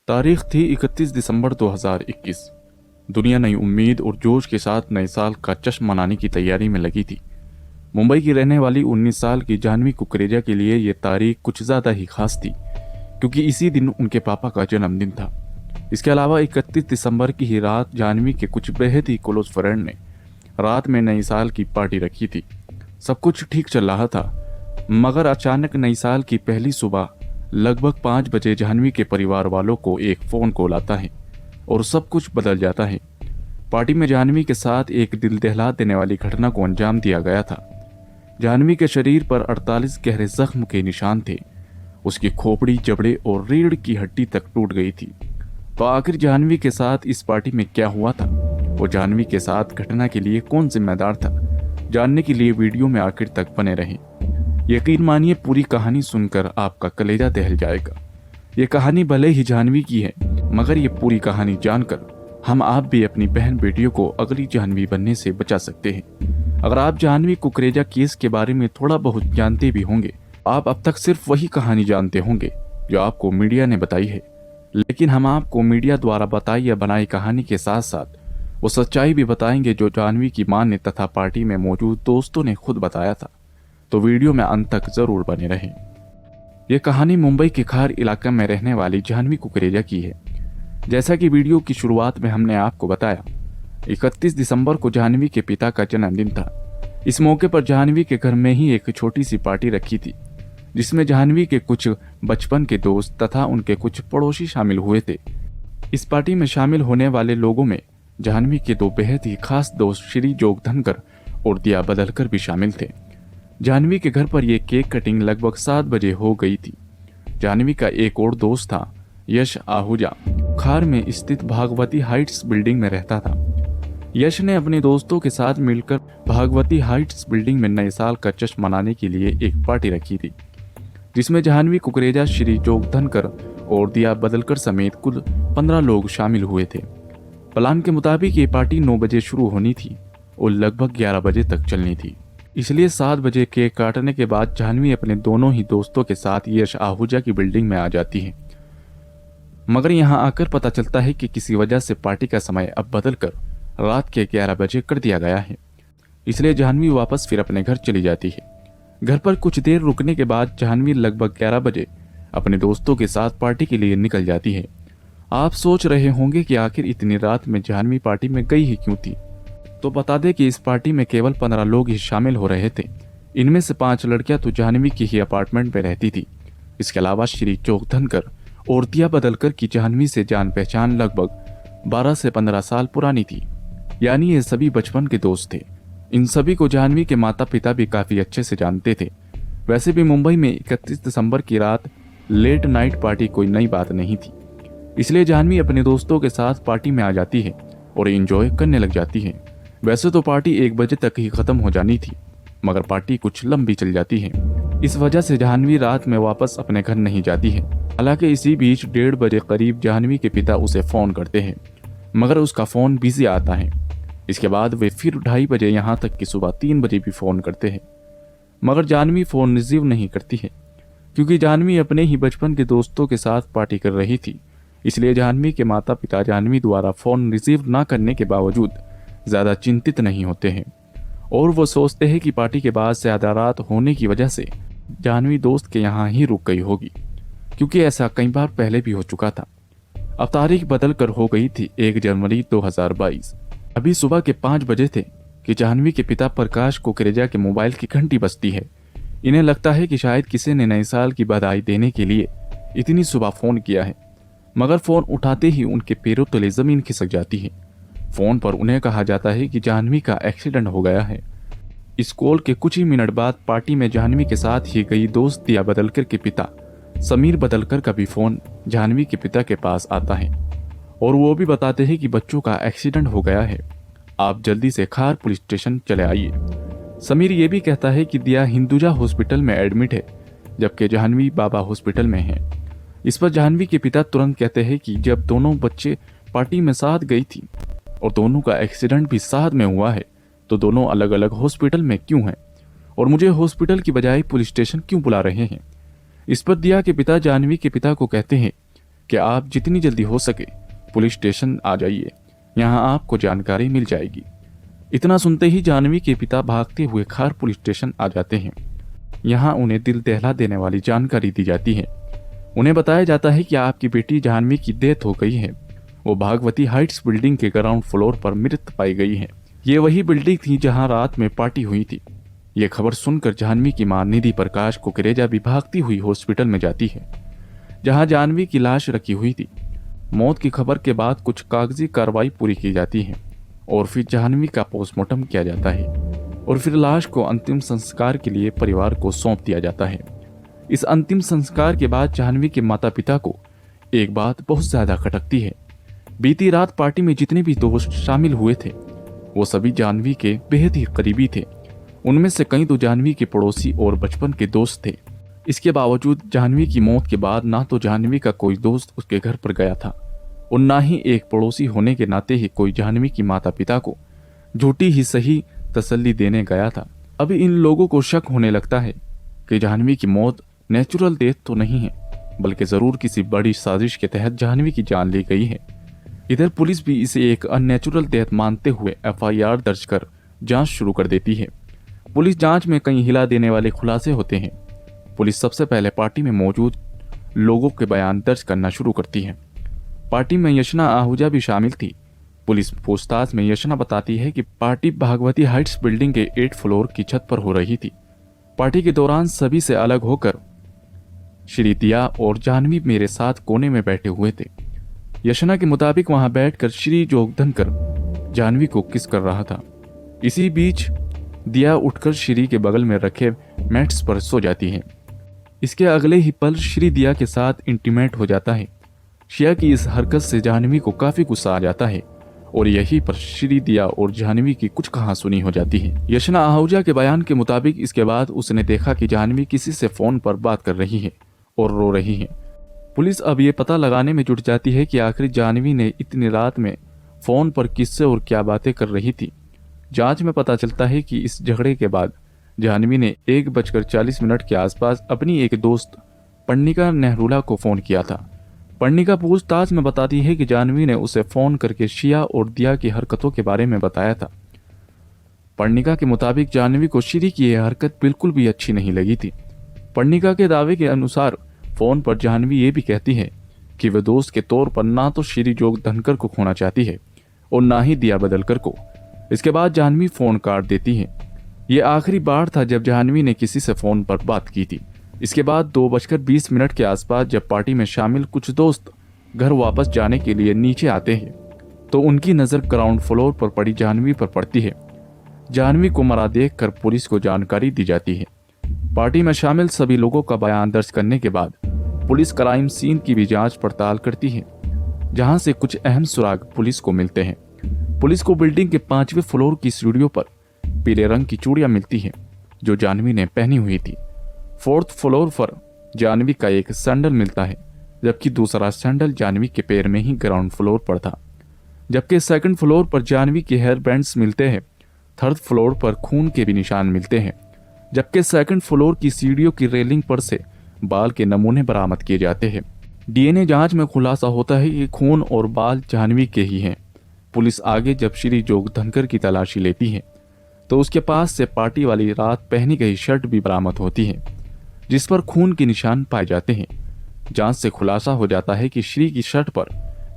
तारीख थी 31 दिसंबर 2021। दुनिया नई उम्मीद और जोश के साथ नए साल का जश्न मनाने की तैयारी में लगी थी। मुंबई की रहने वाली 19 साल की जाह्नवी कुकरेजा के लिए ये तारीख कुछ ज़्यादा ही खास थी, क्योंकि इसी दिन उनके पापा का जन्मदिन था। इसके अलावा 31 दिसंबर की ही रात जाह्नवी के कुछ बेहद ही क्लोज फ्रेंड ने रात में नई साल की पार्टी रखी थी। सब कुछ ठीक चल रहा था, मगर अचानक नई साल की पहली सुबह लगभग 5 बजे जाह्नवी के परिवार वालों को एक फ़ोन कॉल आता है और सब कुछ बदल जाता है। पार्टी में जाह्नवी के साथ एक दिल दहला देने वाली घटना को अंजाम दिया गया था। जाह्नवी के शरीर पर 48 गहरे जख्म के निशान थे। उसकी खोपड़ी, जबड़े और रीढ़ की हड्डी तक टूट गई थी। तो आखिर जाह्नवी के साथ इस पार्टी में क्या हुआ था और जाह्नवी के साथ घटना के लिए कौन जिम्मेदार था, जानने के लिए वीडियो में आखिर तक बने रहें। यकीन मानिए, पूरी कहानी सुनकर आपका कलेजा दहल जाएगा। ये कहानी भले ही जाह्नवी की है, मगर ये पूरी कहानी जानकर हम आप भी अपनी बहन बेटियों को अगली जाह्नवी बनने से बचा सकते हैं। अगर आप जाह्नवी कुकरेजा केस के बारे में थोड़ा बहुत जानते भी होंगे, आप अब तक सिर्फ वही कहानी जानते होंगे जो आपको मीडिया ने बताई है, लेकिन हम आपको मीडिया द्वारा बताई या बनाई कहानी के साथ साथ वो सच्चाई भी बताएंगे जो जाह्नवी की मां ने तथा पार्टी में मौजूद दोस्तों ने खुद बताया था। तो वीडियो में अंत तक जरूर बने रहें। यह कहानी मुंबई के खार इलाके में रहने वाली जाह्नवी कुकरेजा की है। जैसा कि वीडियो की शुरुआत में हमने आपको बताया, 31 दिसंबर को जाह्नवी के पिता का जन्मदिन था। इस मौके पर जाह्नवी के घर में ही एक छोटी सी पार्टी रखी थी, जिसमें जाह्नवी के कुछ बचपन के दोस्त तथा उनके कुछ पड़ोसी शामिल हुए थे। इस पार्टी में शामिल होने वाले लोगों में जाह्नवी के दो बेहद ही खास दोस्त श्री जोगधनकर और दिया बदलकर भी शामिल थे। जाह्नवी के घर पर यह केक कटिंग लगभग 7 बजे हो गई थी। जाह्नवी का एक और दोस्त था, यश आहूजा, खार में स्थित भागवती हाइट्स बिल्डिंग में रहता था। यश ने अपने दोस्तों के साथ मिलकर भागवती हाइट्स बिल्डिंग में नए साल का जश्न मनाने के लिए एक पार्टी रखी थी, जिसमें जाह्नवी कुकरेजा, श्री जोगधनकर और दिया बदलकर समेत कुल 15 लोग शामिल हुए थे। प्लान के मुताबिक ये पार्टी 9 बजे शुरू होनी थी और लगभग 11 बजे तक चलनी थी। इसलिए 7 बजे केक काटने के बाद जाह्नवी अपने दोनों ही दोस्तों के साथ यश आहूजा की बिल्डिंग में आ जाती है। मगर यहाँ आकर पता चलता है कि किसी वजह से पार्टी का समय अब बदलकर रात के 11 बजे कर दिया गया है। इसलिए जाह्नवी वापस फिर अपने घर चली जाती है। घर पर कुछ देर रुकने के बाद जाह्नवी लगभग 11 बजे अपने दोस्तों के साथ पार्टी के लिए निकल जाती है। आप सोच रहे होंगे कि आखिर इतनी रात में जाह्नवी पार्टी में गई ही क्यों थी। तो बता दें कि इस पार्टी में केवल 15 लोग ही शामिल हो रहे थे। इनमें से 5 लड़कियां तो जाह्नवी की ही अपार्टमेंट में रहती थी। इसके अलावा श्री जोगधनकर और दिया बदलकर की जाह्नवी से जान पहचान लगभग 12 से 15 साल पुरानी थी, यानी ये सभी बचपन के दोस्त थे। इन सभी को जाह्नवी के माता पिता भी काफी अच्छे से जानते थे। वैसे भी मुंबई में 31 दिसंबर की रात लेट नाइट पार्टी कोई नई बात नहीं थी, इसलिए जाह्नवी अपने दोस्तों के साथ पार्टी में आ जाती है और एंजॉय करने लग जाती है। वैसे तो पार्टी 1 बजे तक ही खत्म हो जानी थी, मगर पार्टी कुछ लंबी चल जाती है। इस वजह से जाह्नवी रात में वापस अपने घर नहीं जाती है। हालांकि इसी बीच 1:30 बजे करीब जाह्नवी के पिता उसे फोन करते हैं, मगर उसका फोन बिजी आता है। इसके बाद वे फिर 2:30 बजे यहाँ तक कि सुबह 3 बजे भी फोन करते हैं, मगर जाह्नवी फोन रिसीव नहीं करती है, क्योंकि जाह्नवी अपने ही बचपन के दोस्तों के साथ पार्टी कर रही थी। इसलिए जाह्नवी के माता पिता जाह्नवी द्वारा फोन रिसीव ना करने के बावजूद ज्यादा चिंतित नहीं होते हैं और वो सोचते हैं कि पार्टी के बाद ज्यादा रात होने की वजह से जाह्नवी दोस्त के यहाँ ही रुक गई होगी, क्योंकि ऐसा कई बार पहले भी हो चुका था। अब तारीख बदल कर हो गई थी 1 जनवरी 2022। अभी सुबह के 5 बजे थे कि जाह्नवी के पिता प्रकाश कुकरेजा के मोबाइल की घंटी बजती है। इन्हें लगता है कि शायद किसी ने नए साल की बधाई देने के लिए इतनी सुबह फोन किया है, मगर फोन उठाते ही उनके पैरों तले जमीन खिसक जाती है। फोन पर उन्हें कहा जाता है कि जाह्नवी का एक्सीडेंट हो गया है। इस कॉल के कुछ ही मिनट बाद पार्टी में जाह्नवी के साथ ही गई दोस्त दिया बदलकर के पिता समीर बदलकर का भी फोन जाह्नवी के पिता के पास आता है और वो भी बताते हैं कि बच्चों का एक्सीडेंट हो गया है, आप जल्दी से खार पुलिस स्टेशन चले आइए। समीर ये भी कहता है कि दिया हिंदुजा हॉस्पिटल में एडमिट है, जबकि जाह्नवी बाबा हॉस्पिटल में है। इस पर जाह्नवी के पिता तुरंत कहते हैं कि जब दोनों बच्चे पार्टी में साथ गई थी और दोनों का एक्सीडेंट भी साथ में हुआ है, तो दोनों अलग अलग हॉस्पिटल में क्यों हैं और मुझे हॉस्पिटल की बजाय पुलिस स्टेशन क्यों बुला रहे हैं। इस पर दिया के पिता जाह्नवी के पिता को कहते हैं कि आप जितनी जल्दी हो सके पुलिस स्टेशन आ जाइए, यहाँ आपको जानकारी मिल जाएगी। इतना सुनते ही जाह्नवी के पिता भागते हुए खार पुलिस स्टेशन आ जाते हैं। यहाँ उन्हें दिल दहला देने वाली जानकारी दी जाती है। उन्हें बताया जाता है कि आपकी बेटी जाह्नवी की डेथ हो गई है। वो भागवती हाइट्स बिल्डिंग के ग्राउंड फ्लोर पर मृत पाई गई है। ये वही बिल्डिंग थी जहां रात में पार्टी हुई थी। ये खबर सुनकर जाह्नवी की मां निधि प्रकाश कुकरेजा भी भागती हुई हॉस्पिटल में जाती है, जहां जाह्नवी की लाश रखी हुई थी। मौत की खबर के बाद कुछ कागजी कार्रवाई पूरी की जाती है और फिर जाह्नवी का पोस्टमार्टम किया जाता है और फिर लाश को अंतिम संस्कार के लिए परिवार को सौंप दिया जाता है। इस अंतिम संस्कार के बाद जाह्नवी के माता पिता को एक बात बहुत ज्यादा खटकती है। बीती रात पार्टी में जितने भी दोस्त शामिल हुए थे वो सभी जाह्नवी के बेहद ही करीबी थे। उनमें से कई तो जाह्नवी के पड़ोसी और बचपन के दोस्त थे। इसके बावजूद जाह्नवी की मौत के बाद ना तो जाह्नवी का कोई दोस्त उसके घर पर गया था और ना ही एक पड़ोसी होने के नाते ही कोई जाह्नवी की माता पिता को झूठी ही सही तसल्ली देने गया था। अभी इन लोगों को शक होने लगता है कि जाह्नवी की मौत नेचुरल डेथ तो नहीं है, बल्कि जरूर किसी बड़ी साजिश के तहत जाह्नवी की जान ली गई है। इधर पुलिस भी इसे एक अननेचुरल डेथ मानते हुए FIR दर्ज कर जांच शुरू कर देती है। पुलिस जांच में कई हिला देने वाले खुलासे होते हैं। पुलिस सबसे पहले पार्टी में मौजूद लोगों के बयान दर्ज करना शुरू करती है। पार्टी में यशना आहूजा भी शामिल थी। पुलिस पूछताछ में यशना बताती है कि पार्टी भागवती हाइट्स बिल्डिंग के 8 फ्लोर की छत पर हो रही थी। पार्टी के दौरान सभी से अलग होकर श्री दिया और जाह्नवी मेरे साथ कोने में बैठे हुए थे। यशना के मुताबिक वहां बैठकर श्री जोगधनकर जाह्नवी को किस कर रहा था। इसी बीच दिया उठकर श्री के बगल में रखे मैट्स पर सो जाती है। इसके अगले ही पल श्री दिया के साथ इंटीमेट हो जाता है। शिया की इस हरकत से जाह्नवी को काफी गुस्सा आ जाता है और यहीं पर श्री दिया और जाह्नवी की कुछ कहासुनी हो जाती है। यशना आहूजा के बयान के मुताबिक इसके बाद उसने देखा कि जाह्नवी किसी से फोन पर बात कर रही है और रो रही है। पुलिस अब ये पता लगाने में जुट जाती है कि आखिर जाह्नवी ने इतनी रात में फोन पर किससे और क्या बातें कर रही थी। जांच में पता चलता है कि इस झगड़े के बाद जाह्नवी ने 1:40 के आसपास अपनी एक दोस्त पर्णिका नेहरूला को फोन किया था। पर्णिका पूछताछ में बताती है कि जाह्नवी ने उसे फोन करके शिया और दिया की हरकतों के बारे में बताया था। पर्णिका के मुताबिक जाह्नवी को श्री की यह हरकत बिल्कुल भी अच्छी नहीं लगी थी। पर्णिका के दावे के अनुसार फोन पर जाह्नवी ये भी कहती है कि वह दोस्त के तौर पर ना तो श्री जोगधनकर को खोना चाहती है और ना ही दिया बदलकर को। इसके बाद जाह्नवी फोन काट देती है। ये आखिरी बार था जब जाह्नवी ने किसी से फोन पर बात की थी। इसके बाद 2:20 के आसपास जब पार्टी में शामिल कुछ दोस्त घर वापस जाने के लिए नीचे आते हैं तो उनकी नजर ग्राउंड फ्लोर पर पड़ी जाह्नवी पर पड़ती है। जाह्नवी को मरा देखकर पुलिस को जानकारी दी जाती है। पार्टी में शामिल सभी लोगों का बयान दर्ज करने के बाद पुलिस क्राइम सीन की भी जांच पड़ताल करती है, जहां से कुछ अहम सुराग पुलिस को मिलते हैं। पुलिस को बिल्डिंग के 5वें फ्लोर की सीढ़ियों पर पीले रंग की चूड़ियां मिलती हैं जो जाह्नवी ने पहनी हुई थी। 4th फ्लोर पर जाह्नवी का एक सैंडल मिलता है, जबकि दूसरा सैंडल जाह्नवी के पैर में ही ग्राउंड फ्लोर पर था। जबकि 2nd फ्लोर पर जाह्नवी के हेयर बैंड्स मिलते हैं। 3rd फ्लोर पर खून के भी निशान मिलते हैं, जबकि 2nd फ्लोर की सीढ़ियों की रेलिंग पर से बाल के नमूने बरामद किए जाते हैं। DNA जांच में खुलासा होता है कि खून और बाल जाह्नवी के ही हैं। पुलिस आगे जब श्री जोगधनकर की तलाशी लेती है तो उसके पास से पार्टी वाली रात पहनी गई शर्ट भी बरामद होती है, जिस पर खून के निशान पाए जाते हैं। जांच से खुलासा हो जाता है कि श्री की शर्ट पर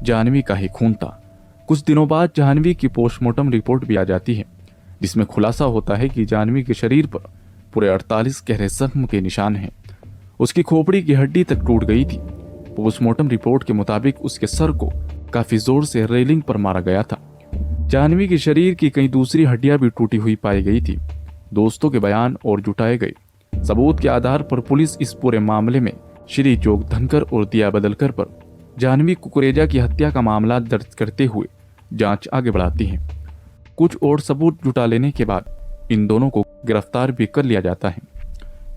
जाह्नवी का ही खून था। कुछ दिनों बाद जाह्नवी की पोस्टमार्टम रिपोर्ट भी आ जाती है, जिसमें खुलासा होता है कि जाह्नवी के शरीर पर पूरे 48 गहरे जख्म के निशान हैं। उसकी खोपड़ी की हड्डी तक टूट गई थी। पोस्टमार्टम रिपोर्ट के मुताबिक उसके सर को काफी जोर से रेलिंग पर मारा गया था। जाह्नवी के शरीर की कई दूसरी हड्डियां भी टूटी हुई पाई गई थी। दोस्तों के बयान और जुटाए गए सबूत के आधार पर पुलिस इस पूरे मामले में श्री जोगधनकर और दिया बदलकर पर जाह्नवी कुकरेजा की हत्या का मामला दर्ज करते हुए जांच आगे बढ़ाती है। कुछ और सबूत जुटा लेने के बाद इन दोनों को गिरफ्तार भी कर लिया जाता है।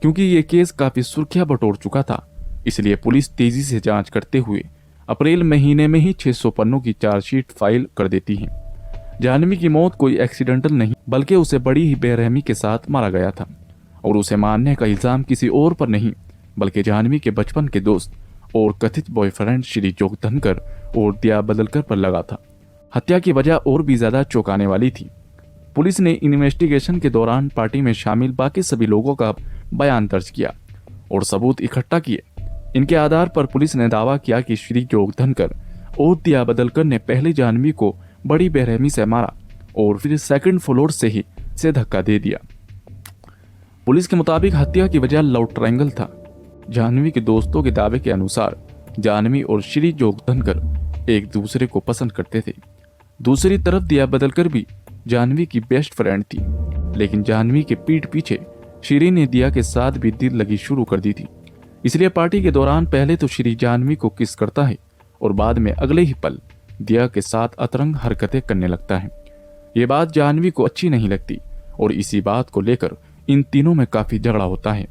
क्योंकि ये केस काफी सुर्खियां बटोर चुका था, इसलिए पुलिस तेजी से जांच करते हुए अप्रैल महीने में ही 600 पन्नों की चार्जशीट फाइल कर देती है। जाह्नवी की मौत कोई एक्सीडेंटल नहीं, बल्कि उसे बड़ी ही बेरहमी के साथ मारा गया था और उसे मारने का इल्जाम किसी और पर नहीं बल्कि जाह्नवी के बचपन के दोस्त और कथित बॉयफ्रेंड श्री जोगधनकर और दिया बदलकर पर लगा था। हत्या की वजह और भी ज्यादा चौंकाने वाली थी। पुलिस ने इन्वेस्टिगेशन के दौरान पार्टी में शामिल बाकी सभी लोगों का बयान दर्ज किया और सबूत इकट्ठा किए। इनके आधार पर पुलिस ने दावा किया कि श्री जोगधनकर और दिया बदलकर ने पहले जाह्नवी को बड़ी बेरहमी से मारा और फिर सेकंड फ्लोर से ही से धक्का दे दिया। पुलिस के मुताबिक हत्या की वजह लव ट्रायंगल था। जाह्नवी के दोस्तों के दावे के अनुसार जाह्नवी और श्री जोगधनकर एक दूसरे को पसंद करते थे। दूसरी तरफ दिया बदलकर भी जाह्नवी की बेस्ट फ्रेंड थी, लेकिन जाह्नवी के पीठ पीछे श्री ने दिया के साथ भी दिल लगी शुरू कर दी थी। इसलिए पार्टी के दौरान पहले तो श्री जाह्नवी को किस करता है और बाद में अगले ही पल दिया के साथ अतरंग हरकतें करने लगता है। ये बात जाह्नवी को अच्छी नहीं लगती और इसी बात को लेकर इन तीनों में काफी झगड़ा होता है।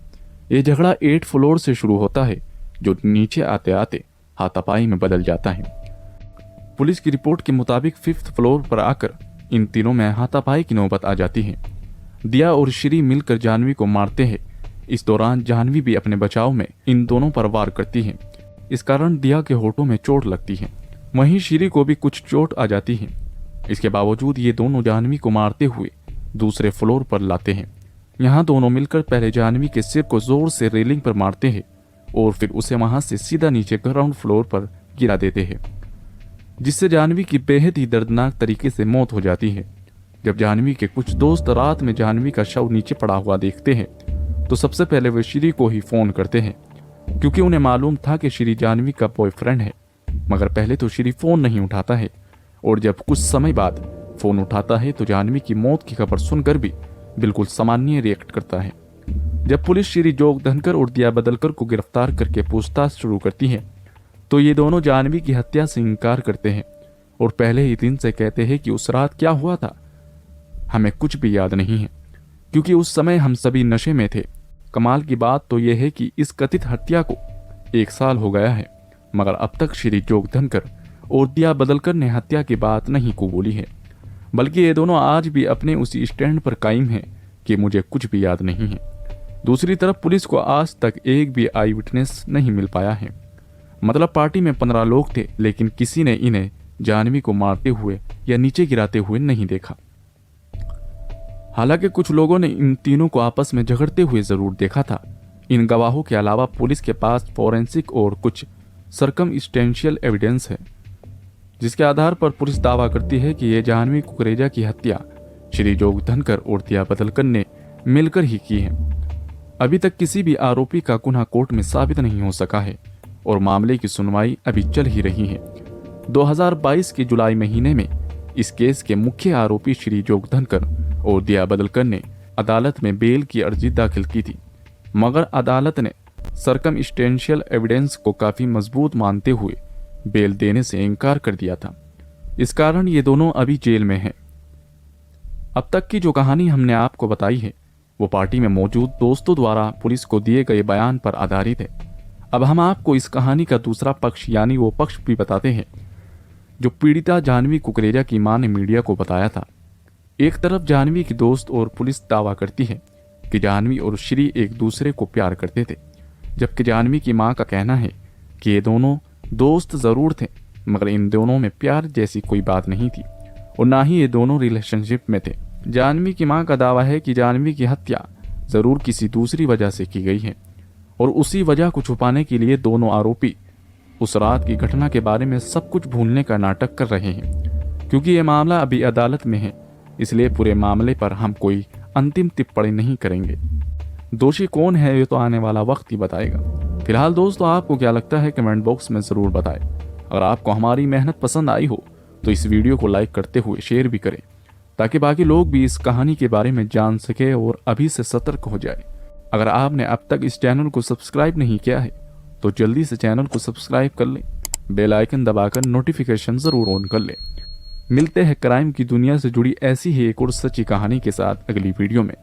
ये झगड़ा 8 फ्लोर से शुरू होता है, जो नीचे आते आते हाथापाई में बदल जाता है। पुलिस की रिपोर्ट के मुताबिक 5th फ्लोर पर आकर इन तीनों में हाथापाई की नौबत आ जाती है। दिया और श्री मिलकर जाह्नवी को मारते हैं। इस दौरान जाह्नवी भी अपने बचाव में इन दोनों पर वार करती है। इस कारण दिया के होठों में चोट लगती है, वहीं श्री को भी कुछ चोट आ जाती है। इसके बावजूद ये दोनों जाह्नवी को मारते हुए दूसरे फ्लोर पर लाते हैं। यहाँ दोनों मिलकर पहले जाह्नवी के सिर को जोर से रेलिंग पर मारते हैं और फिर उसे वहां से सीधा नीचे ग्राउंड फ्लोर पर गिरा देते हैं, जिससे जाह्नवी की बेहद ही दर्दनाक तरीके से मौत हो जाती है। जब जाह्नवी के कुछ दोस्त रात में जाह्नवी का शव नीचे पड़ा हुआ देखते हैं तो सबसे पहले वे श्री को ही फोन करते हैं, क्योंकि उन्हें मालूम था कि श्री जाह्नवी का बॉयफ्रेंड है। मगर पहले तो श्री फोन नहीं उठाता है और जब कुछ समय बाद फोन उठाता है तो जाह्नवी की मौत की खबर सुनकर भी बिल्कुल सामान्य रिएक्ट करता है। जब पुलिस श्री जोगधनकर और दिया बदलकर को गिरफ्तार करके पूछताछ शुरू करती है तो ये दोनों जाह्नवी की हत्या से इनकार करते हैं और पहले ही दिन से कहते हैं कि उस रात क्या हुआ था हमें कुछ भी याद नहीं है, क्योंकि उस समय हम सभी नशे में थे। कमाल की बात तो यह है कि इस कथित हत्या को 1 साल हो गया है, मगर अब तक श्री जोगधनकर और दिया बदलकर ने हत्या की बात नहीं कबूली है, बल्कि ये दोनों आज भी अपने उसी स्टैंड पर कायम हैं कि मुझे कुछ भी याद नहीं है। दूसरी तरफ पुलिस को आज तक एक भी आई विटनेस नहीं मिल पाया है। मतलब पार्टी में 15 लोग थे, लेकिन किसी ने इन्हें जाह्नवी को मारते हुए या नीचे गिराते हुए नहीं देखा। हालांकि कुछ लोगों ने इन तीनों को आपस में झगड़ते हुए जरूर देखा था। इन गवाहों के अलावा पुलिस के पास फोरेंसिक और कुछ सर्कमस्टेंशियल एविडेंस है, जिसके आधार पर पुलिस दावा करती है कि यह जाह्नवी कुकरेजा की हत्या श्री जोगधनकर और दिया बदलकर ने मिलकर ही की है। अभी तक किसी भी आरोपी का गुनाह कोर्ट में साबित नहीं हो सका है और मामले की सुनवाई अभी चल ही रही है। 2022 के जुलाई महीने में इस केस के मुख्य आरोपी श्री जोगधनकर और दिया बदलकर ने अदालत में बेल की अर्जी दाखिल की थी, मगर अदालत ने सर्कमस्टेंशियल एविडेंस को काफी मजबूत मानते हुए बेल देने से इनकार कर दिया था। इस कारण ये दोनों अभी जेल में हैं। अब तक की जो कहानी हमने आपको बताई है वो पार्टी में मौजूद दोस्तों द्वारा पुलिस को दिए गए बयान पर आधारित है। अब हम आपको इस कहानी का दूसरा पक्ष यानी वो पक्ष भी बताते हैं जो पीड़िता जाह्नवी कुकरेजा की मां ने मीडिया को बताया था। एक तरफ जाह्नवी की दोस्त और पुलिस दावा करती है कि जाह्नवी और श्री एक दूसरे को प्यार करते थे, जबकि जाह्नवी की मां का कहना है कि ये दोनों दोस्त जरूर थे, मगर इन दोनों में प्यार जैसी कोई बात नहीं थी और ना ही ये दोनों रिलेशनशिप में थे। जाह्नवी की मां का दावा है कि जाह्नवी की हत्या जरूर किसी दूसरी वजह से की गई है और उसी वजह को छुपाने के लिए दोनों आरोपी उस रात की घटना के बारे में सब कुछ भूलने का नाटक कर रहे हैं। क्योंकि ये मामला अभी अदालत में है, इसलिए पूरे मामले पर हम कोई अंतिम टिप्पणी नहीं करेंगे। दोषी कौन है ये तो आने वाला वक्त ही बताएगा। फिलहाल दोस्तों, आपको क्या लगता है कमेंट बॉक्स में ज़रूर बताएं। अगर आपको हमारी मेहनत पसंद आई हो तो इस वीडियो को लाइक करते हुए शेयर भी करें, ताकि बाकी लोग भी इस कहानी के बारे में जान सके और अभी से सतर्क हो जाए। अगर आपने अब तक इस चैनल को सब्सक्राइब नहीं किया है तो जल्दी से चैनल को सब्सक्राइब कर लें, बेल आइकन दबाकर नोटिफिकेशन ज़रूर ऑन कर लें। मिलते हैं क्राइम की दुनिया से जुड़ी ऐसी ही एक और सच्ची कहानी के साथ अगली वीडियो में।